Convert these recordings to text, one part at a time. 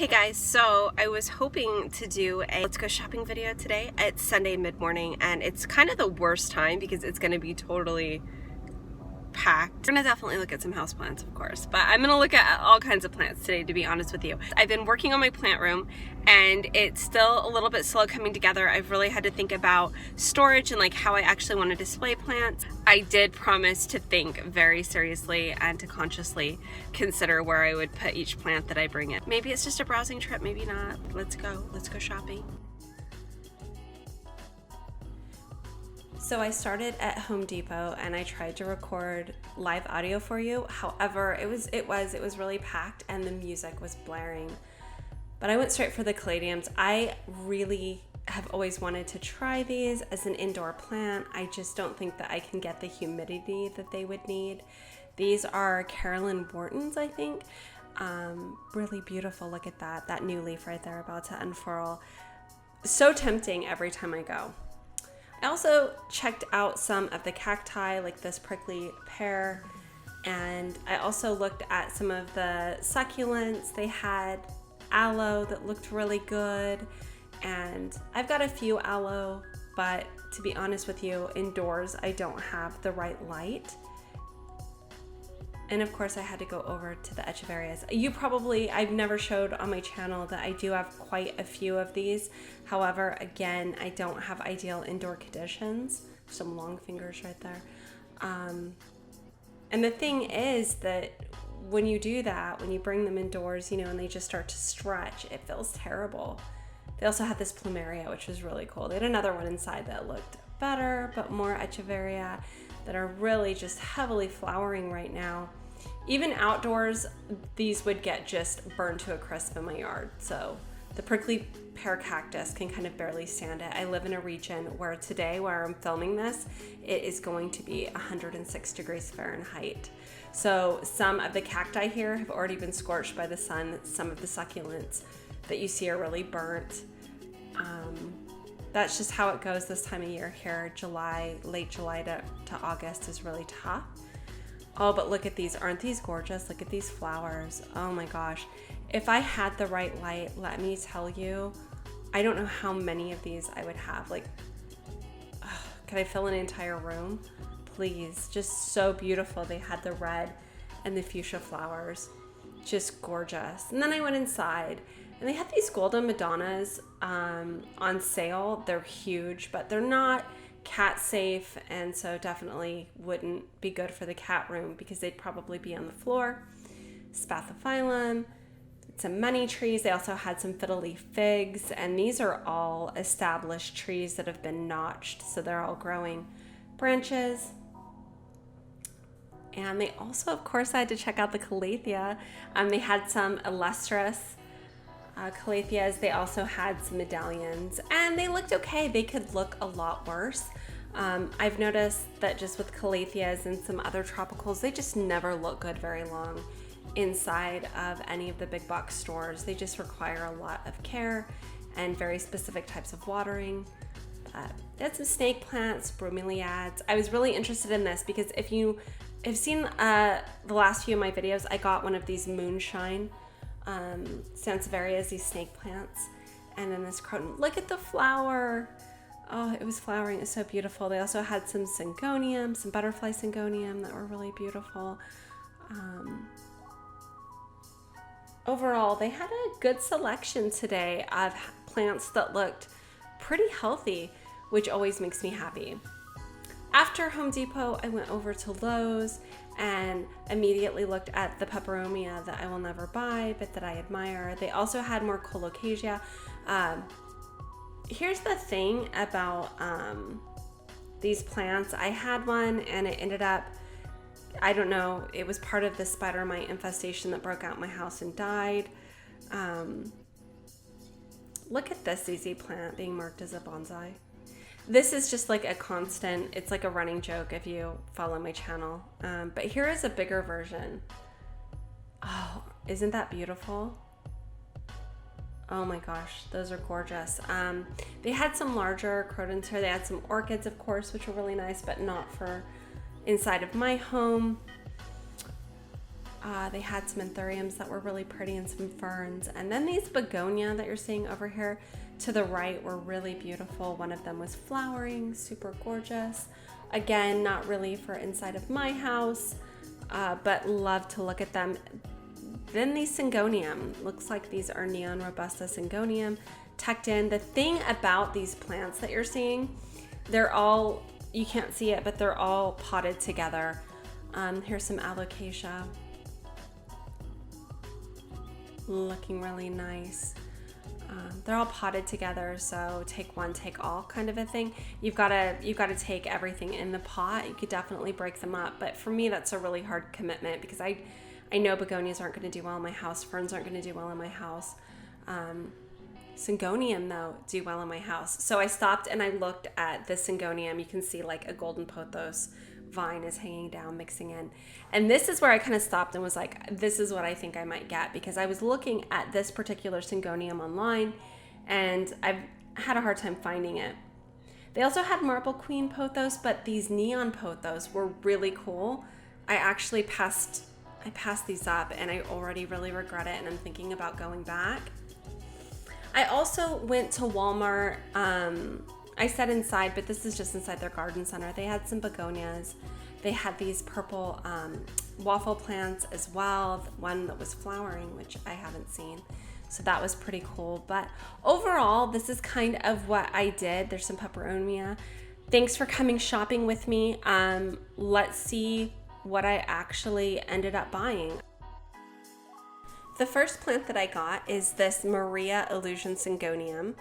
Hey guys, so I was hoping to do a let's go shopping video today. It's Sunday mid-morning and it's kind of the worst time because it's going to be totally packed. We're gonna definitely look at some houseplants, of course, but I'm gonna look at all kinds of plants today, to be honest with you. I've been working on my plant room and it's still a little bit slow coming together. I've really had to think about storage and like how I actually want to display plants. I did promise to think very seriously and to consciously consider where I would put each plant that I bring in. Maybe it's just a browsing trip, maybe not. Let's go shopping. So I started at Home Depot and I tried to record live audio for you. However, it was really packed and the music was blaring. But I went straight for the Caladiums. I really have always wanted to try these as an indoor plant. I just don't think that I can get the humidity that they would need. These are Carolyn Whartons, I think. Really beautiful. Look at that new leaf right there about to unfurl. So tempting every time I go. I also checked out some of the cacti, like this prickly pear, and I also looked at some of the succulents. They had aloe that looked really good, and I've got a few aloe, but to be honest with you, indoors I don't have the right light. And of course I had to go over to the Echeverias. I've never showed on my channel that I do have quite a few of these. However, again, I don't have ideal indoor conditions. Some long fingers right there. And the thing is that when you do that, when you bring them indoors, and they just start to stretch, it feels terrible. They also had this Plumeria, which was really cool. They had another one inside that looked better, but more Echeveria that are really just heavily flowering right now. Even outdoors, these would get just burned to a crisp in my yard. So the prickly pear cactus can kind of barely stand it. I live in a region where today, where I'm filming this, it is going to be 106 degrees Fahrenheit. So some of the cacti here have already been scorched by the sun. Some of the succulents that you see are really burnt. That's just how it goes this time of year here. Late July to August is really tough. Oh, but look at these. Aren't these gorgeous? Look at these flowers. Oh my gosh. If I had the right light, let me tell you, I don't know how many of these I would have. Like, could I fill an entire room? Please. Just so beautiful. They had the red and the fuchsia flowers. Just gorgeous. And then I went inside and they had these golden Madonnas on sale. They're huge, but they're not cat safe, and so definitely wouldn't be good for the cat room because they'd probably be on the floor. Spathiphyllum, some money trees. They also had some fiddle leaf figs, and these are all established trees that have been notched, so they're all growing branches. And they also, of course, I had to check out the Calathea. They had some illustrious Calatheas. They also had some medallions, and they looked okay. They could look a lot worse. I've noticed that just with Calatheas and some other tropicals, they just never look good very long inside of any of the big box stores. They just require a lot of care and very specific types of watering. They had some snake plants, Bromeliads. I was really interested in this because if you have seen the last few of my videos, I got one of these moonshine Sansevierias, these snake plants, and then this croton. Look at the flower. Oh, it was flowering. It's so beautiful. They also had some syngonium, some butterfly syngonium that were really beautiful. Overall, they had a good selection today of plants that looked pretty healthy, which always makes me happy. After Home Depot, I went over to Lowe's and immediately looked at the Peperomia that I will never buy, but that I admire. They also had more Colocasia. Here's the thing about these plants. I had one and it ended up, I don't know, it was part of the spider mite infestation that broke out my house and died. Look at this ZZ plant being marked as a bonsai. This is just like a constant, it's like a running joke if you follow my channel. But here is a bigger version. Oh, isn't that beautiful? Oh my gosh, those are gorgeous. They had some larger crotons here. They had some orchids, of course, which were really nice, but not for inside of my home. They had some anthuriums that were really pretty and some ferns. And then these begonia that you're seeing over here to the right were really beautiful. One of them was flowering, super gorgeous. Again, not really for inside of my house, but love to look at them. Then the syngonium, looks like these are neon robusta syngonium tucked in. The thing about these plants that you're seeing, they're all, you can't see it, but they're all potted together. Here's some alocasia, looking really nice. They're all potted together, so take one, take all kind of a thing. You've got to take everything in the pot. You could definitely break them up, but for me that's a really hard commitment because I know begonias aren't going to do well in my house. Ferns aren't going to do well in my house. Syngonium though do well in my house. So I stopped and I looked at the syngonium. You can see like a golden pothos vine is hanging down, mixing in. And this is where I kind of stopped and was like, this is what I think I might get, because I was looking at this particular syngonium online and I've had a hard time finding it. They also had marble queen pothos, but these neon pothos were really cool. I passed these up and I already really regret it, and I'm thinking about going back. I also went to Walmart. I said inside, but this is just inside their garden center. They had some begonias. They had these purple waffle plants as well. One that was flowering, which I haven't seen. So that was pretty cool. But overall, this is kind of what I did. There's some peperomia. Thanks for coming shopping with me. Let's see what I actually ended up buying. The first plant that I got is this Maria Illusion Syngonium.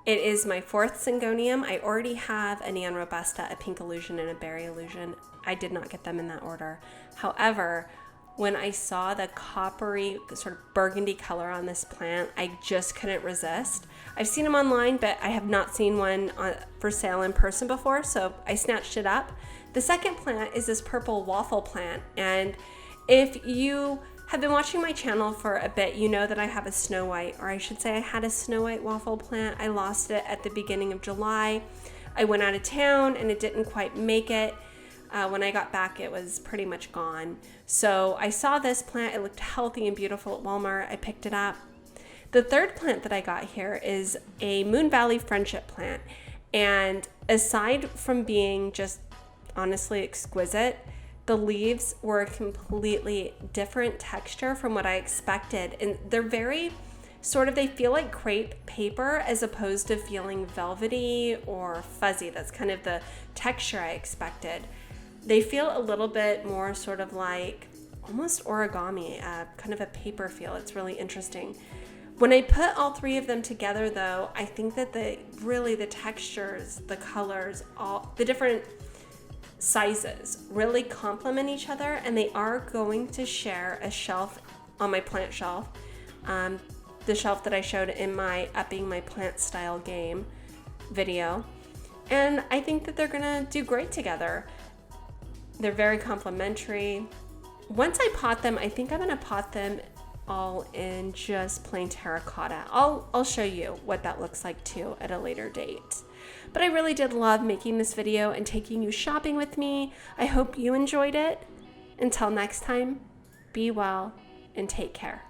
It is my 4th syngonium. I already have a neon robusta, a pink illusion, and a berry illusion. I did not get them in that order. However, when I saw the coppery sort of burgundy color on this plant, I just couldn't resist. I've seen them online, but I have not seen one for sale in person before, so I snatched it up. The second plant is this purple waffle plant, and if you have been watching my channel for a bit, you know that I have a snow white, or I should say I had a snow white waffle plant. I lost it at the beginning of July. I went out of town and it didn't quite make it. When I got back, it was pretty much gone. So I saw this plant. It looked healthy and beautiful at Walmart. I picked it up. The third plant that I got here is a Moon Valley Friendship plant. And aside from being just honestly exquisite, the leaves were a completely different texture from what I expected. And they're very they feel like crepe paper as opposed to feeling velvety or fuzzy. That's kind of the texture I expected. They feel a little bit more sort of like almost origami, kind of a paper feel. It's really interesting. When I put all 3 of them together though, I think that the textures, the colors, all the different sizes really complement each other, and they are going to share a shelf on my plant shelf, the shelf that I showed in my Upping My Plant Style game video, and I think that they're gonna do great together. They're very complementary. Once I pot them, I think I'm gonna pot them all in just plain terracotta. I'll show you what that looks like too at a later date. But I really did love making this video and taking you shopping with me. I hope you enjoyed it. Until next time, be well and take care.